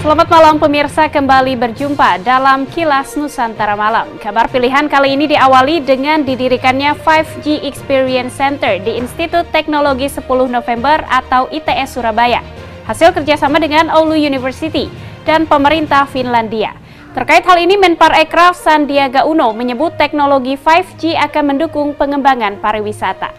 Selamat malam pemirsa, kembali berjumpa dalam Kilas Nusantara Malam. Kabar pilihan kali ini diawali dengan didirikannya 5G Experience Center di Institut Teknologi 10 November atau ITS Surabaya. Hasil kerjasama dengan Oulu University dan pemerintah Finlandia. Terkait hal ini, Menparekraf Sandiaga Uno menyebut teknologi 5G akan mendukung pengembangan pariwisata.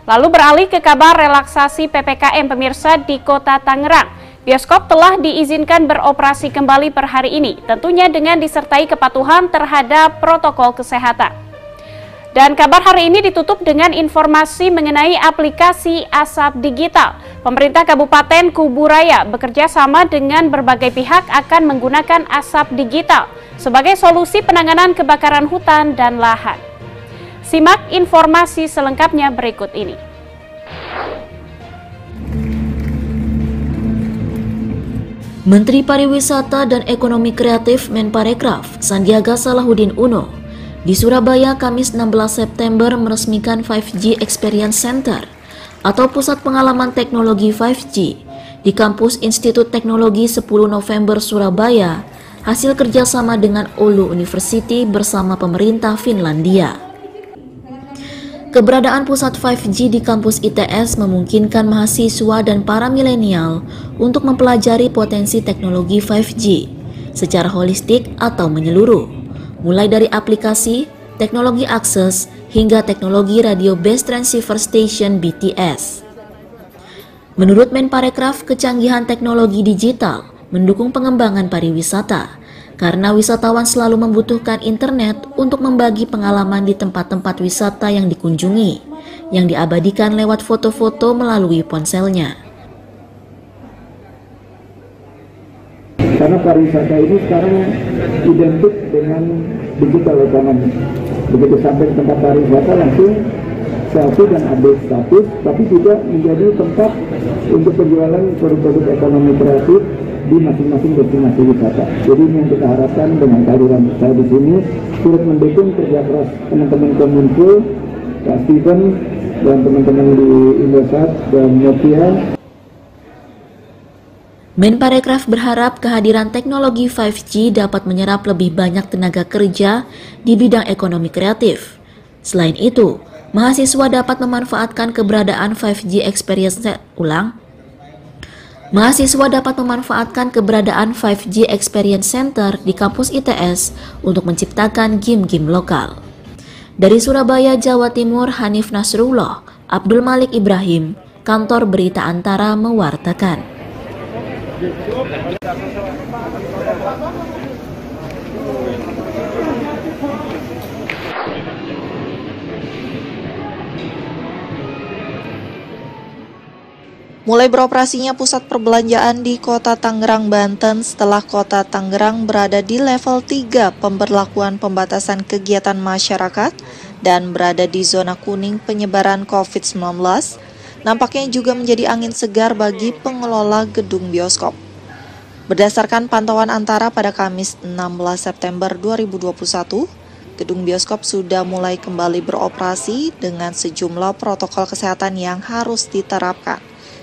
Lalu beralih ke kabar relaksasi PPKM pemirsa di Kota Tangerang. Bioskop telah diizinkan beroperasi kembali per hari ini, tentunya dengan disertai kepatuhan terhadap protokol kesehatan. Dan kabar hari ini ditutup dengan informasi mengenai aplikasi Asap Digital. Pemerintah Kabupaten Kuburaya bekerja sama dengan berbagai pihak akan menggunakan Asap Digital sebagai solusi penanganan kebakaran hutan dan lahan. Simak informasi selengkapnya berikut ini. Menteri Pariwisata dan Ekonomi Kreatif Menparekraf Sandiaga Salahuddin Uno di Surabaya Kamis 16 September meresmikan 5G Experience Center atau Pusat Pengalaman Teknologi 5G di kampus Institut Teknologi 10 November Surabaya hasil kerjasama dengan Oulu University bersama pemerintah Finlandia. Keberadaan pusat 5G di kampus ITS memungkinkan mahasiswa dan para milenial untuk mempelajari potensi teknologi 5G secara holistik atau menyeluruh, mulai dari aplikasi, teknologi akses, hingga teknologi Radio Base Transceiver Station BTS. Menurut Menparekraf, kecanggihan teknologi digital mendukung pengembangan pariwisata, karena wisatawan selalu membutuhkan internet untuk membagi pengalaman di tempat-tempat wisata yang dikunjungi, yang diabadikan lewat foto-foto melalui ponselnya. Karena pariwisata ini sekarang identik dengan digital ekonomi. Begitu sampai ke tempat pariwisata langsung selfie dan update status, tapi juga menjadi tempat untuk penjualan produk-produk ekonomi kreatif di masing-masing destinasi wisata. Jadi ini yang kita harapkan dengan kehadiran saya di sini turut mendukung kerja keras teman-teman Kominfo, Pak Steven dan teman-teman di Indosat dan Nokia. Menparekraf berharap kehadiran teknologi 5G dapat menyerap lebih banyak tenaga kerja di bidang ekonomi kreatif. Selain itu, mahasiswa dapat memanfaatkan keberadaan 5G Experience Mahasiswa dapat memanfaatkan keberadaan 5G Experience Center di kampus ITS untuk menciptakan game-game lokal. Dari Surabaya, Jawa Timur, Hanif Nasrullah, Abdul Malik Ibrahim, Kantor Berita Antara mewartakan. Mulai beroperasinya pusat perbelanjaan di Kota Tangerang, Banten setelah Kota Tangerang berada di level 3 pemberlakuan pembatasan kegiatan masyarakat dan berada di zona kuning penyebaran COVID-19, nampaknya juga menjadi angin segar bagi pengelola gedung bioskop. Berdasarkan pantauan Antara pada Kamis 16 September 2021, gedung bioskop sudah mulai kembali beroperasi dengan sejumlah protokol kesehatan yang harus diterapkan,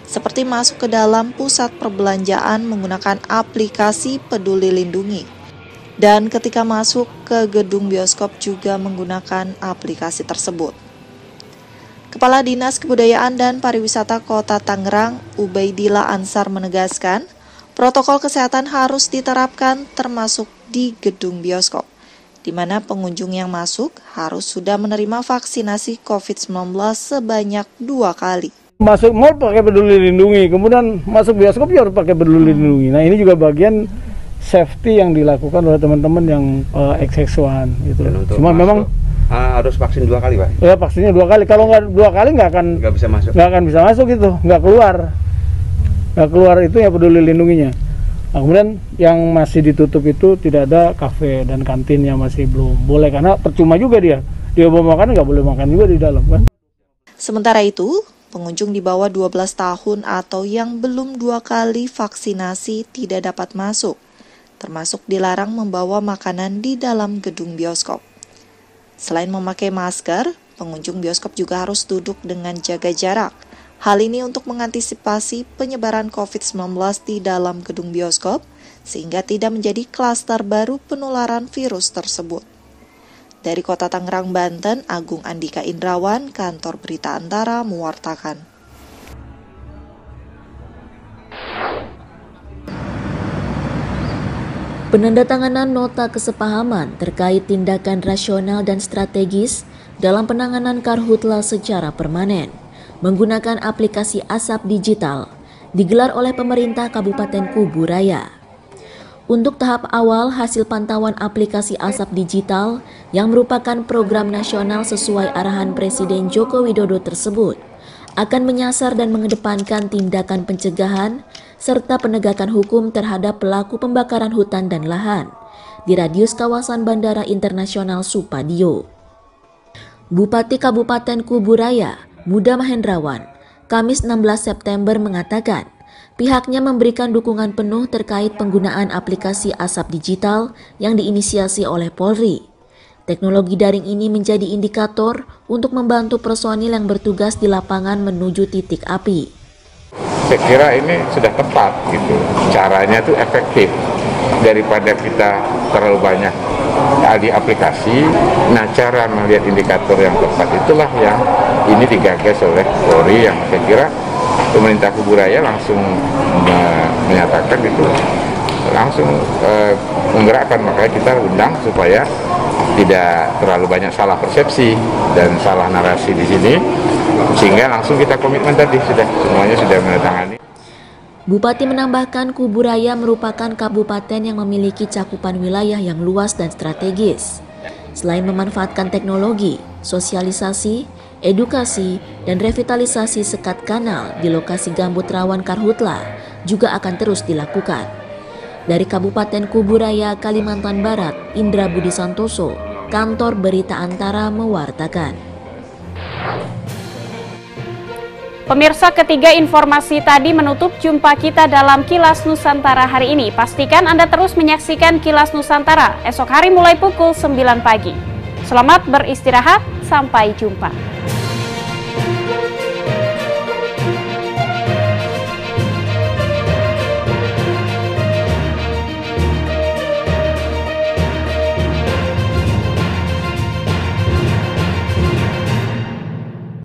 seperti masuk ke dalam pusat perbelanjaan menggunakan aplikasi Peduli Lindungi. Dan ketika masuk ke gedung bioskop juga menggunakan aplikasi tersebut. Kepala Dinas Kebudayaan dan Pariwisata Kota Tangerang, Ubaidillah Ansar menegaskan, protokol kesehatan harus diterapkan termasuk di gedung bioskop, di mana pengunjung yang masuk harus sudah menerima vaksinasi COVID-19 sebanyak 2 kali. Masuk mall pakai Peduli Lindungi, kemudian masuk bioskop juga harus pakai Peduli Lindungi. Nah ini juga bagian safety yang dilakukan oleh teman-teman yang XX1 gitu. Cuma memang harus vaksin 2 kali, Pak? Ya vaksinnya 2 kali. Kalau nggak 2 kali nggak akan bisa masuk gitu, nggak keluar itu ya Peduli Lindunginya. Nah, kemudian yang masih ditutup itu tidak ada kafe dan kantin yang masih belum boleh karena percuma juga dia mau makan nggak boleh makan juga di dalam kan. Sementara itu, pengunjung di bawah 12 tahun atau yang belum 2 kali vaksinasi tidak dapat masuk, termasuk dilarang membawa makanan di dalam gedung bioskop. Selain memakai masker, pengunjung bioskop juga harus duduk dengan jaga jarak. Hal ini untuk mengantisipasi penyebaran COVID-19 di dalam gedung bioskop, sehingga tidak menjadi klaster baru penularan virus tersebut. Dari Kota Tangerang, Banten, Agung Andika Indrawan, Kantor Berita Antara mewartakan. Penandatanganan nota kesepahaman terkait tindakan rasional dan strategis dalam penanganan karhutla secara permanen menggunakan aplikasi asap digital digelar oleh pemerintah Kabupaten Kubu Raya. Untuk tahap awal, hasil pantauan aplikasi asap digital yang merupakan program nasional sesuai arahan Presiden Joko Widodo tersebut akan menyasar dan mengedepankan tindakan pencegahan serta penegakan hukum terhadap pelaku pembakaran hutan dan lahan di radius kawasan Bandara Internasional Supadio. Bupati Kabupaten Kubu Raya, Muda Mahendrawan, Kamis 16 September mengatakan pihaknya memberikan dukungan penuh terkait penggunaan aplikasi asap digital yang diinisiasi oleh Polri. Teknologi daring ini menjadi indikator untuk membantu personil yang bertugas di lapangan menuju titik api. Saya kira ini sudah tepat gitu, caranya tuh efektif daripada kita terlalu banyak di aplikasi. Nah, cara melihat indikator yang tepat itulah yang ini digagas oleh Polri, yang saya kira pemerintah Kubu Raya langsung menyatakan gitu, langsung menggerakkan, makanya kita undang supaya tidak terlalu banyak salah persepsi dan salah narasi di sini, sehingga langsung kita komitmen tadi semuanya sudah menandatangani. Bupati menambahkan Kubu Raya merupakan kabupaten yang memiliki cakupan wilayah yang luas dan strategis. Selain memanfaatkan teknologi, sosialisasi, edukasi, dan revitalisasi sekat kanal di lokasi gambut rawan karhutla juga akan terus dilakukan. Dari Kabupaten Kubu Raya, Kalimantan Barat, Indra Budi Santoso, Kantor Berita Antara mewartakan. Pemirsa, ketiga informasi tadi menutup jumpa kita dalam Kilas Nusantara hari ini. Pastikan Anda terus menyaksikan Kilas Nusantara esok hari mulai pukul 9 pagi. Selamat beristirahat, sampai jumpa.